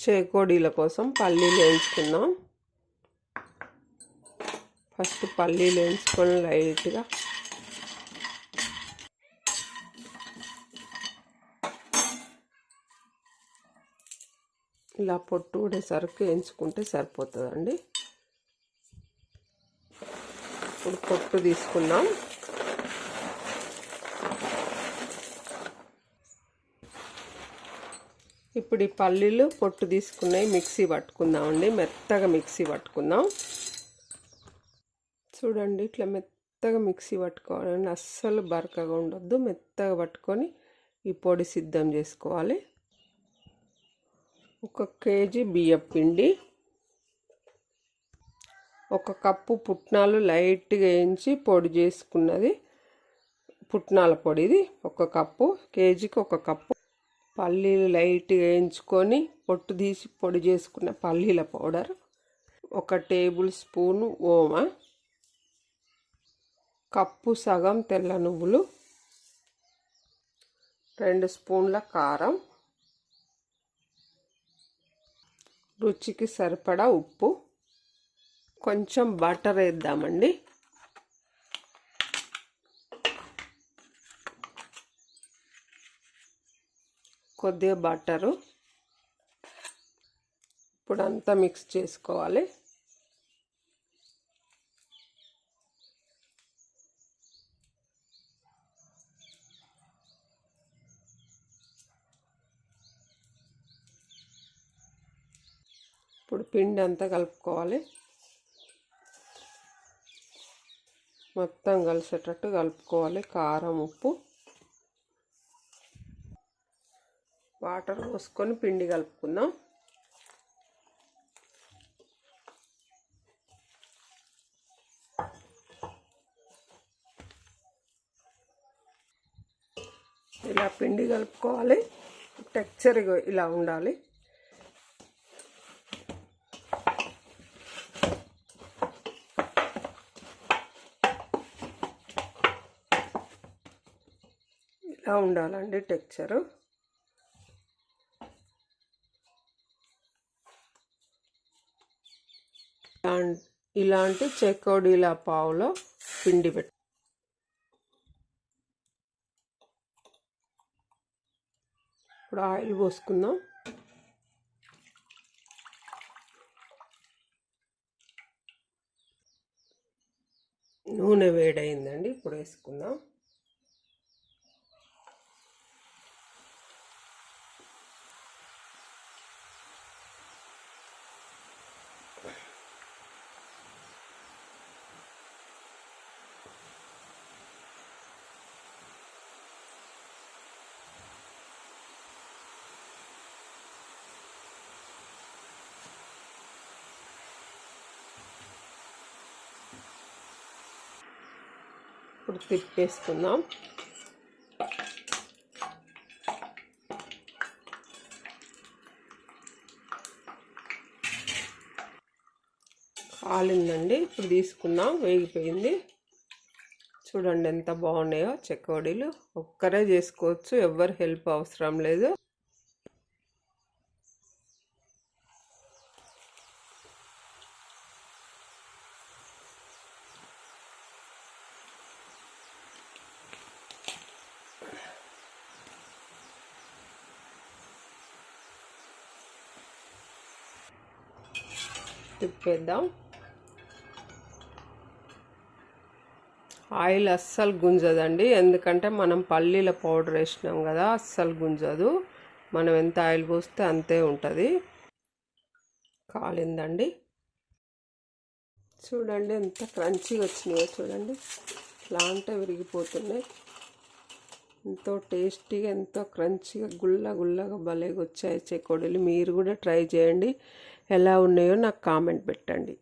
చేకోడీల కోసం పల్లీలు వేయించుకుందాం. ఫస్ట్ పల్లీలు వేయించుకొని లైట్గా ఇలా పొట్టు ఊడేసరికి వేయించుకుంటే సరిపోతుందండి. ఇప్పుడు పొట్టు తీసుకుందాం. ఇప్పుడు ఈ పల్లీలు పొట్టు తీసుకున్నాయి మిక్సీ పట్టుకుందామండి. మెత్తగా మిక్సీ పట్టుకుందాం. చూడండి, ఇట్లా మెత్తగా మిక్సీ పట్టుకోవాలండి. అస్సలు బరకగా ఉండొద్దు. మెత్తగా పట్టుకొని ఈ పొడి సిద్ధం చేసుకోవాలి. 1 కేజీ బియ్యం పిండి, 1 కప్పు పుట్నాలు లైట్గా వేయించి పొడి చేసుకున్నది పుట్నాల పొడి. ఇది 1 కప్పు. కేజీకి 1 కప్పు. పల్లీలు లైట్గా వేయించుకొని పొట్టు తీసి పొడి చేసుకున్న పల్లీల పౌడర్, 1 టేబుల్ స్పూను ఓమ, కప్పు సగం తెల్ల నువ్వులు, 2 స్పూన్ల కారం, రుచికి సరిపడా ఉప్పు, కొంచెం బటర్ వేద్దామండి. కొద్దిగా బటరు. ఇప్పుడు అంతా మిక్స్ చేసుకోవాలి. ఇప్పుడు పిండి అంతా కలుపుకోవాలి. మొత్తం కలిసేటట్టు కలుపుకోవాలి. కారం, ఉప్పు, వాటర్ పోసుకొని పిండి కలుపుకుందాం. ఇలా పిండి కలుపుకోవాలి. టెక్స్చర్ ఇలా ఉండాలి. ఇలా ఉండాలండి టెక్స్చరు. ఇలాంటి చెకోడీల పావులో పిండి పెట్టి ఇప్పుడు ఆయిల్ పోసుకుందాం. నూనె వేడైందండి. ఇప్పుడు వేసుకుందాం. ఇప్పుడు తిప్పేసుకుందాం. కాలిందండి. ఇప్పుడు తీసుకుందాం. వేగిపోయింది. చూడండి ఎంత బాగున్నాయో చెకోడీలు. ఒక్కరే చేసుకోవచ్చు, ఎవ్వరు హెల్ప్ అవసరం లేదు. తిప్పేద్దాం. ఆయిల్ అస్సలు గుంజదండి, ఎందుకంటే మనం పల్లీల పౌడర్ వేసినాం కదా, అస్సలు గుంజదు. మనం ఎంత ఆయిల్ పోస్తే అంతే ఉంటుంది. కాలిందండి. చూడండి ఎంత క్రంచీగా వచ్చినాయో చూడండి. ఇట్లా అంటే విరిగిపోతున్నాయి. ఎంతో టేస్టీగా, ఎంతో క్రంచీగా, గుల్లగా భలేగా వచ్చాయి చెకోడీలు. మీరు కూడా ట్రై చేయండి. ఎలా ఉన్నాయో నాకు కామెంట్ పెట్టండి.